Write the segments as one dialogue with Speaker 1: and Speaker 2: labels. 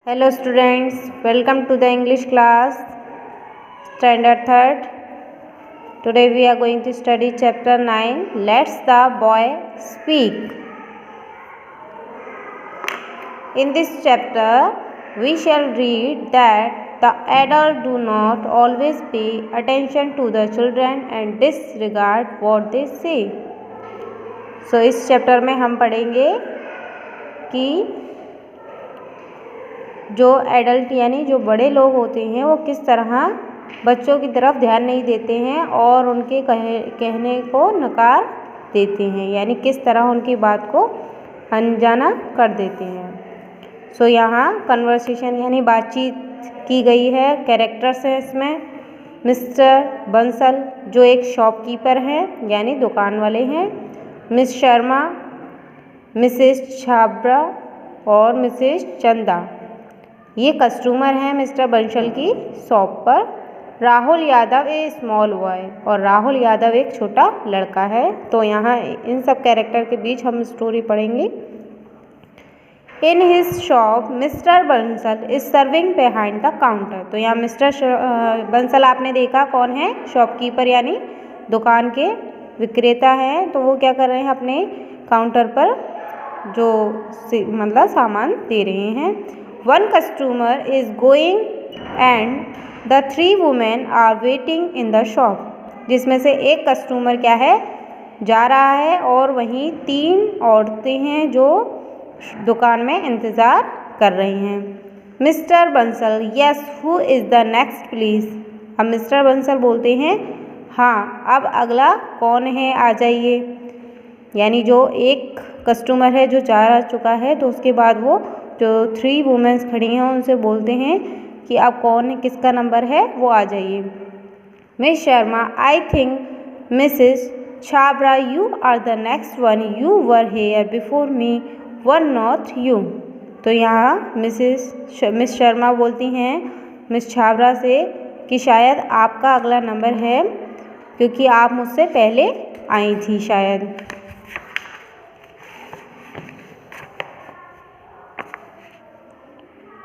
Speaker 1: Hello students, welcome to the English class, standard 3rd. Today we are going to study chapter 9, Let's the Boy Speak. In this chapter, we shall read that the adults do not always pay attention to the children and disregard what they say. So इस chapter में हम पढ़ेंगे कि जो adult यानी जो बड़े लोग होते हैं वो किस तरह बच्चों की तरफ ध्यान नहीं देते हैं और उनके कहने को नकार देते हैं, यानी किस तरह उनकी बात को अनजाना कर देते हैं। सो यहाँ कन्वर्सेशन यानी बातचीत की गई है। कैरेक्टर्स हैं इसमें मिस्टर बंसल जो एक शॉपकीपर हैं यानी दुकान वाले हैं, मिस शर्मा, मिसेस छाबरा और मिसेस चंदा ये कस्टमर हैं मिस्टर बंसल की शॉप पर। राहुल यादव ए स्मॉल बॉय और राहुल यादव एक छोटा लड़का है। तो यहाँ इन सब कैरेक्टर के बीच हम स्टोरी पढ़ेंगे। In his shop mister Bansal is serving behind the counter. तो यहाँ मिस्टर बंसल आपने देखा कौन है, शॉपकीपर यानी दुकान के विक्रेता हैं। तो वो क्या कर रहे हैं, अपने काउंटर पर जो मतलब सामान दे रहे हैं। One customer is going and the 3 women are waiting in the shop. जिसमें से एक कस्टमर क्या है, जा रहा है और वहीं 3 औरतें हैं जो दुकान में इंतज़ार कर रही हैं। Mr Bansal yes who is the next please. अब मिस्टर बंसल बोलते हैं हाँ अब अगला कौन है, आ जाइए। यानी जो एक कस्टमर है जो जा चुका है तो उसके बाद वो जो 3 वुमेन्स खड़ी हैं उनसे बोलते हैं कि आप कौन है, किसका नंबर है, वो आ जाइए। Miss Sharma I think Mrs Chhabra you are the next one, you were here before me, one not you. तो यहाँ मिस शर्मा बोलती हैं मिस छाबरा से कि शायद आपका अगला नंबर है क्योंकि आप मुझसे पहले आई थी शायद।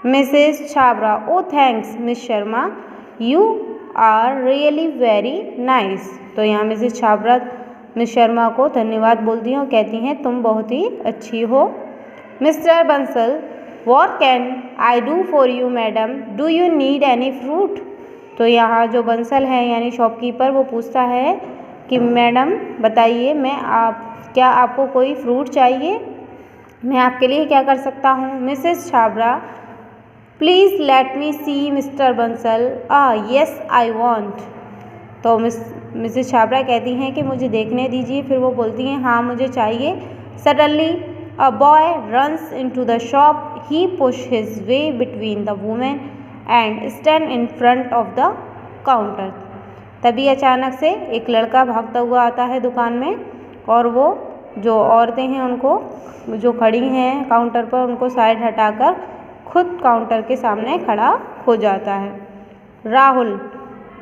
Speaker 1: Mrs Chhabra oh thanks Miss Sharma you are really very nice. तो यहाँ मिसेस छाबरा मिस शर्मा को धन्यवाद बोलती हैं और कहती हैं तुम बहुत ही अच्छी हो। Mister Bansal what can I do for you madam, do you need any fruit. तो यहाँ जो बंसल है यानी शॉपकीपर वो पूछता है कि मैडम बताइए क्या आपको कोई फ्रूट चाहिए, मैं आपके लिए क्या कर सकता हूँ। Mrs Chhabra please let me see Mr Bansal, yes I want. तो मिसेस छाबरा कहती हैं कि मुझे देखने दीजिए। फिर वो बोलती हैं हाँ मुझे चाहिए। Suddenly a boy runs into the shop, he push his way between the women and stand in front of the counter. तभी अचानक से एक लड़का भागता हुआ आता है दुकान में और वो जो औरतें हैं उनको जो खड़ी हैं काउंटर पर उनको साइड हटाकर खुद काउंटर के सामने खड़ा हो जाता है। राहुल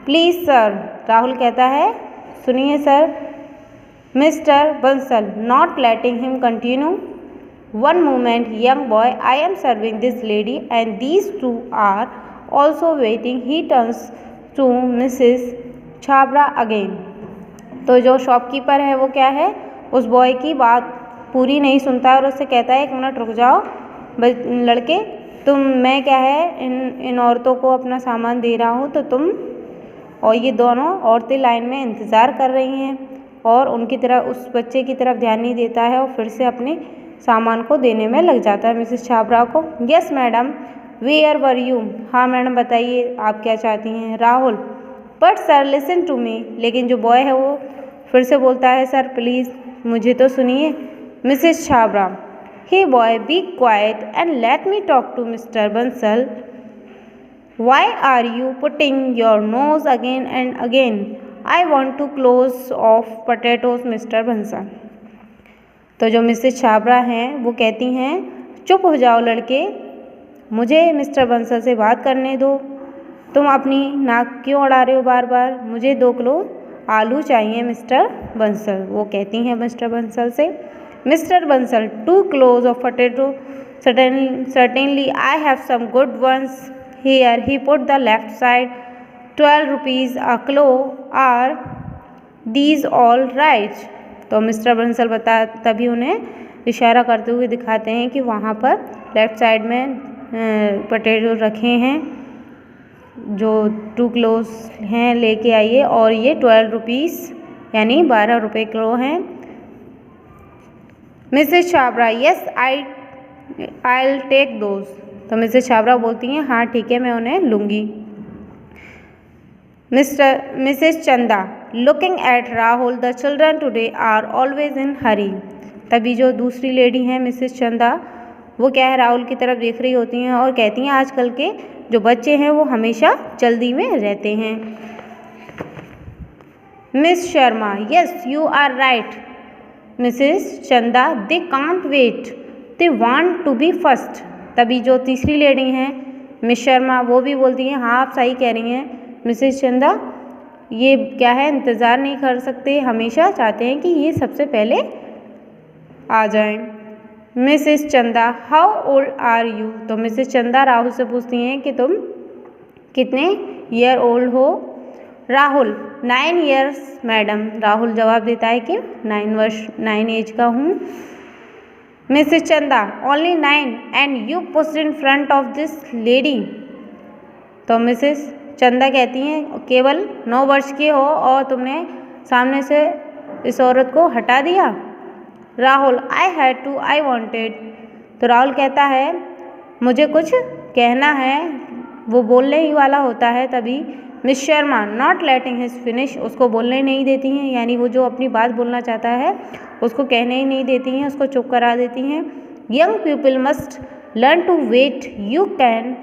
Speaker 1: प्लीज़ सर, राहुल कहता है सुनिए sir. Mr Bansal not letting him continue, one moment young boy I am serving this lady and these 2 are also waiting, he turns to Mrs Chhabra again. तो जो शॉपकीपर है वो क्या है, उस बॉय की बात पूरी नहीं सुनता और उससे कहता है 1 मिनट रुक जाओ लड़के, मैं क्या है इन औरतों को अपना सामान दे रहा हूँ तो तुम और ये दोनों औरतें लाइन में इंतज़ार कर रही हैं और उनकी तरफ उस बच्चे की तरफ ध्यान नहीं देता है और फिर से अपने सामान को देने में लग जाता है मिसेस छाबरा को। Yes madam where were you, हाँ मैडम बताइए आप क्या चाहती हैं। Rahul but sir listen to me, लेकिन जो बॉय है वो फिर से बोलता है सर प्लीज़ मुझे तो सुनिए। Mrs Chhabra hey boy be quiet and let me talk to Mr Bansal, why are you putting your nose again and again, I want two kilos of potatoes Mr Bansal. तो जो मिसेस छाबरा हैं वो कहती हैं चुप हो जाओ लड़के, मुझे मिस्टर बंसल से बात करने दो, तुम अपनी नाक क्यों अड़ा रहे हो बार बार, मुझे 2 किलो आलू चाहिए मिस्टर बंसल। वो कहती हैं मिस्टर बंसल से mister Bansal 2 kilos of potato Certainly I have some good ones here. He put the left side. 12 rupees a kilo. Are these all right? तो मिस्टर बंसल तभी उन्हें इशारा करते हुए दिखाते हैं कि वहाँ पर लेफ्ट साइड में पोटैटो रखे हैं जो 2 किलोस हैं, लेके आइए। और ये 12 रुपीज़ यानी 12 रुपये किलो हैं। Mrs Chhabra yes I'll take those. तो मिसेस छाबरा बोलती हैं हाँ ठीक है, मैं उन्हें लूँगी। Mrs Chanda looking at Rahul the children today are always in hurry. तभी जो दूसरी लेडी हैं मिसेस चंदा, वो क्या है राहुल की तरफ देख रही होती हैं और कहती हैं आजकल के जो बच्चे हैं वो हमेशा जल्दी में रहते हैं। Miss Sharma yes you are right Mrs Chanda they can't wait they want to be first. तभी जो तीसरी लेडी हैं मिस शर्मा, वो भी बोलती हैं हाँ आप सही कह रही हैं मिसेस चंदा, ये क्या है इंतज़ार नहीं कर सकते, हमेशा चाहते हैं कि ये सबसे पहले आ जाएं। मिसेस चंदा हाउ ओल्ड आर यू। तो मिसेस चंदा राहुल से पूछती हैं कि तुम कितने ईयर ओल्ड हो। Rahul 9 years madam. राहुल जवाब देता है कि 9 एज का हूँ। मिसेस चंदा only 9 and you pushed in front of this lady. तो मिसेस चंदा कहती हैं केवल 9 वर्ष के हो और तुमने सामने से इस औरत को हटा दिया। Rahul I had to I wanted. तो राहुल कहता है मुझे कुछ कहना है, वो बोलने ही वाला होता है। तभी miss Sharma not letting his finish, उसको बोलने नहीं देती हैं, यानी वो जो अपनी बात बोलना चाहता है उसको कहने ही नहीं देती हैं, उसको चुप करा देती हैं। Young people must learn to wait, you can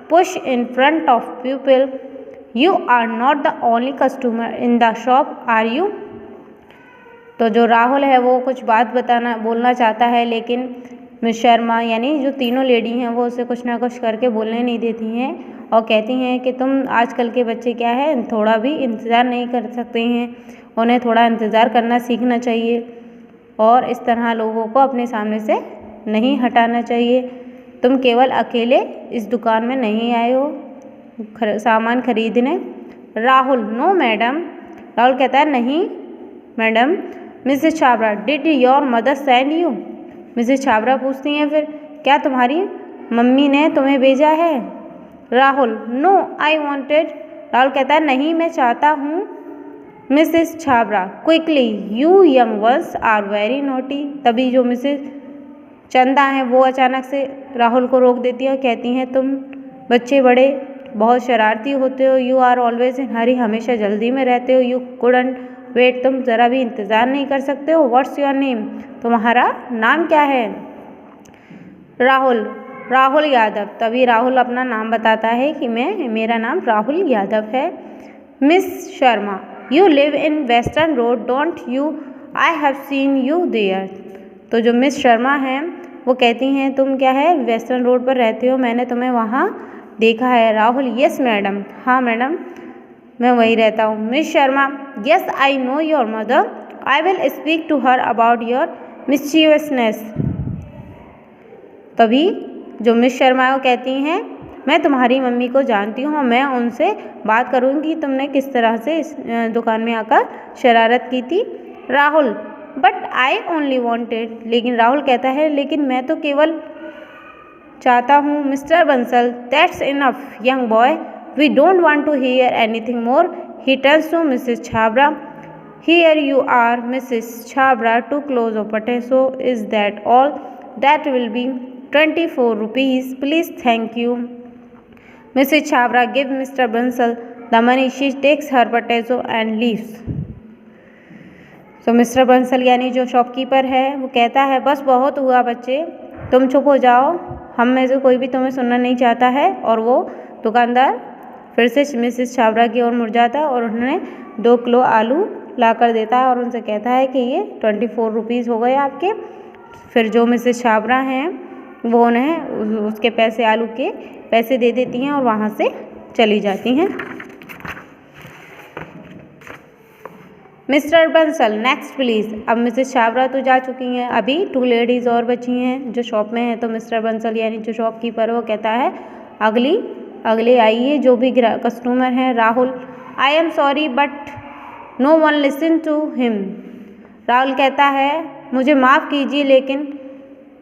Speaker 1: push in front of people, you are not the only customer in the shop are you. तो जो राहुल है वो कुछ बात बोलना चाहता है, लेकिन मिस शर्मा यानी जो तीनों लेडी हैं वो उसे कुछ ना कुछ करके बोलने नहीं देती हैं और कहती हैं कि तुम आजकल के बच्चे क्या है थोड़ा भी इंतज़ार नहीं कर सकते हैं, उन्हें थोड़ा इंतज़ार करना सीखना चाहिए और इस तरह लोगों को अपने सामने से नहीं हटाना चाहिए। तुम केवल अकेले इस दुकान में नहीं आए हो सामान खरीदने। Rahul no madam. राहुल कहता है नहीं madam. Mrs Chhabra did your mother send you. Mrs Chhabra पूछती हैं फिर क्या तुम्हारी मम्मी ने तुम्हें भेजा है। Rahul no I wanted. Rahul कहता है नहीं मैं चाहता हूँ। Mrs Chhabra quickly you young ones are very naughty. तभी जो मिसेस चंदा हैं वो अचानक से राहुल को रोक देती है और कहती हैं तुम बच्चे बड़े बहुत शरारती होते हो, यू आर ऑलवेज इन हरी, हमेशा जल्दी में रहते हो, यू कुडंट वेट, तुम ज़रा भी इंतज़ार नहीं कर सकते हो। व्हाट्स योर नेम, तुम्हारा नाम क्या है। राहुल यादव। तभी राहुल अपना नाम बताता है कि मेरा नाम राहुल यादव है। Miss Sharma you live in Western Road don't you, I have seen you there. तो जो मिस शर्मा हैं वो कहती हैं तुम क्या है वेस्टर्न रोड पर रहते हो, मैंने तुम्हें वहाँ देखा है। राहुल यस मैडम, हाँ मैडम मैं वहीं रहता हूँ। Miss Sharma yes I know your mother, I will speak to her about your mischievousness. तभी जो मिस शर्मा वो कहती हैं मैं तुम्हारी मम्मी को जानती हूँ, मैं उनसे बात करूँगी तुमने किस तरह से इस दुकान में आकर शरारत की थी। Rahul but I only wanted. लेकिन राहुल कहता है लेकिन मैं तो केवल चाहता हूँ। Mr Bansal that's enough young boy, we don't want to hear anything more. He turns to Mrs Chhabra, here you are Mrs Chhabra, 2 kilos of potato, is that all, that will be 24 rupees, please thank you. Mrs Chhabra give Mr Bansal the money, she takes her potato and leaves. तो Mr Bansal यानी जो shopkeeper है वो कहता है बस बहुत हुआ बच्चे, तुम चुप हो जाओ, हम में से कोई भी तुम्हें सुनना नहीं चाहता है। और वो दुकानदार फिर से मिसेस छाबरा की ओर मुड़ जाता है और उन्हें 2 किलो आलू ला कर देता है और उनसे कहता है कि ये 24 रुपीज़ हो गए आपके। फिर जो मिसेस छाबरा हैं वो उन्हें उसके पैसे आलू के पैसे दे देती हैं और वहाँ से चली जाती हैं। Mr Bansal next please. अब मिसेस छाबड़ा तो जा चुकी हैं, अभी 2 लेडीज़ और बची हैं जो शॉप में हैं। तो मिस्टर बंसल यानी जो शॉपकीपर वो कहता है अगले आइए जो भी कस्टमर हैं। Rahul I am sorry but no one listen to him. Rahul कहता है मुझे माफ़ कीजिए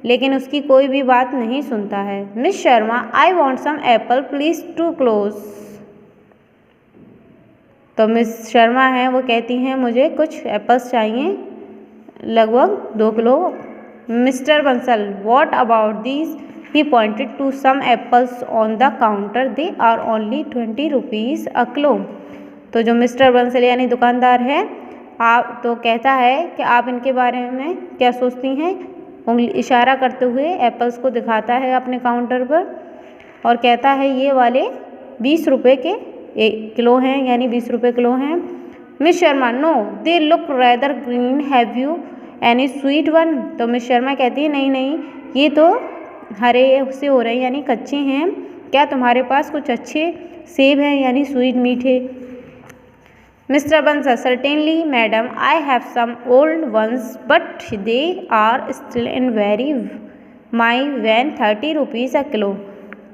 Speaker 1: लेकिन उसकी कोई भी बात नहीं सुनता है। Miss Sharma I want some apple please two kilos. तो मिस शर्मा हैं वो कहती हैं मुझे कुछ एप्पल्स चाहिए, लगभग 2 kilo. Mr Bansal what about these. He pointed to some apples on the counter, they are only 20 rupees a kilo. तो जो मिस्टर बंसल यानी दुकानदार है आप तो कहता है कि आप इनके बारे में क्या सोचती हैं। उंगली इशारा करते हुए एप्पल्स को दिखाता है अपने काउंटर पर और कहता है ये वाले 20 रुपये के 1 किलो हैं, यानी 20 रुपये किलो हैं। Miss Sharma no they look rather green, have you any sweet one. तो मिस शर्मा कहती है नहीं ये तो हरे से हो रहे हैं यानी कच्चे हैं, क्या तुम्हारे पास कुछ अच्छे सेब हैं यानी स्वीट मीठे। Mr Bansal certainly madam I have some old ones but they are still in very my van 30 rupees a kilo.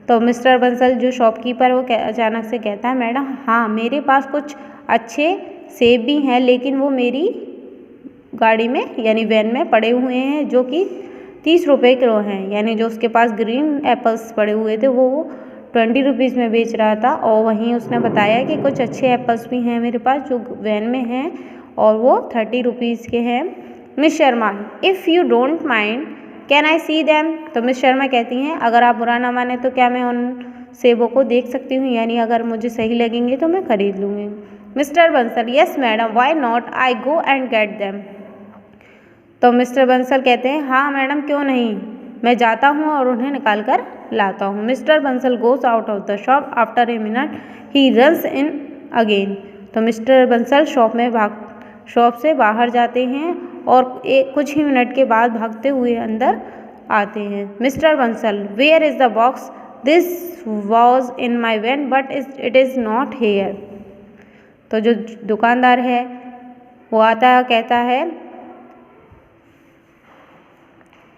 Speaker 1: तो मिस्टर बंसल जो शॉपकीपर वो अचानक से कहता है मैडम हाँ मेरे पास कुछ अच्छे सेब भी हैं लेकिन वो मेरी गाड़ी में यानी वैन में पड़े हुए हैं जो कि 30 रुपये किलो हैं। यानी जो उसके पास ग्रीन एप्पल्स पड़े हुए थे वो 20 रुपीज़ में बेच रहा था और वहीं उसने बताया कि कुछ अच्छे एप्पल्स भी हैं मेरे पास जो वैन में हैं और वो 30 रुपीज़ के हैं। Miss Sharma if you don't mind can I see them. तो मिस शर्मा कहती हैं अगर आप बुरा ना माने तो क्या मैं उन सेबों को देख सकती हूँ, यानी अगर मुझे सही लगेंगे तो मैं खरीद लूँगी। Mr Bansal yes madam why not I go and get them. तो मिस्टर बंसल कहते हैं हाँ मैडम क्यों नहीं, मैं जाता हूँ और उन्हें निकाल कर लाता हूँ। Mr Bansal goes out of the shop after a minute he runs in again. तो मिस्टर बंसल शॉप से बाहर जाते हैं और कुछ ही मिनट के बाद भागते हुए अंदर आते हैं। Mr Bansal where is the box, this was in my van but it is not here. तो जो दुकानदार है वो आता है कहता है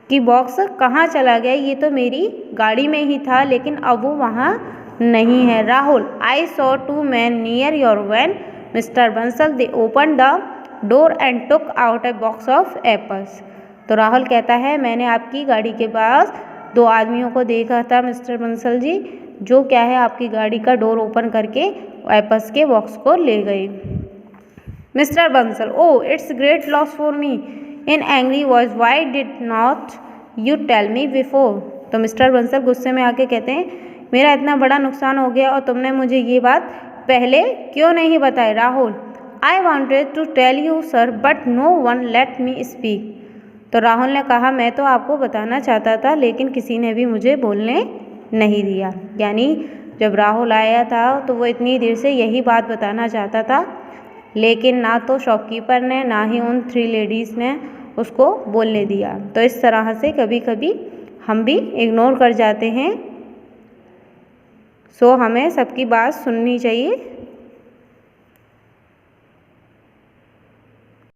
Speaker 1: कि बॉक्स कहाँ चला गया, ये तो मेरी गाड़ी में ही था लेकिन अब वो वहाँ नहीं है। Rahul I saw 2 men near your van. Mr Bansal they open the door and took out a box of apples. तो राहुल कहता है मैंने आपकी गाड़ी के पास 2 आदमियों को देखा था मिस्टर बंसल जी, जो क्या है आपकी गाड़ी का डोर ओपन करके एप्पल्स के बॉक्स को ले गए। Mr Bansal oh it's great loss for me in angry voice why did not you tell me before. तो मिस्टर बंसल गुस्से में आके कहते हैं मेरा इतना बड़ा नुकसान हो गया और तुमने मुझे ये बात पहले क्यों नहीं बताई। Rahul I wanted to tell you sir but no one let me speak. तो राहुल ने कहा मैं तो आपको बताना चाहता था लेकिन किसी ने भी मुझे बोलने नहीं दिया। यानी जब राहुल आया था तो वो इतनी देर से यही बात बताना चाहता था लेकिन ना तो शॉपकीपर ने ना ही उन 3 लेडीज़ ने उसको बोलने दिया। तो इस तरह से कभी कभी हम भी इग्नोर कर जाते हैं। सो हमें सबकी बात सुननी चाहिए।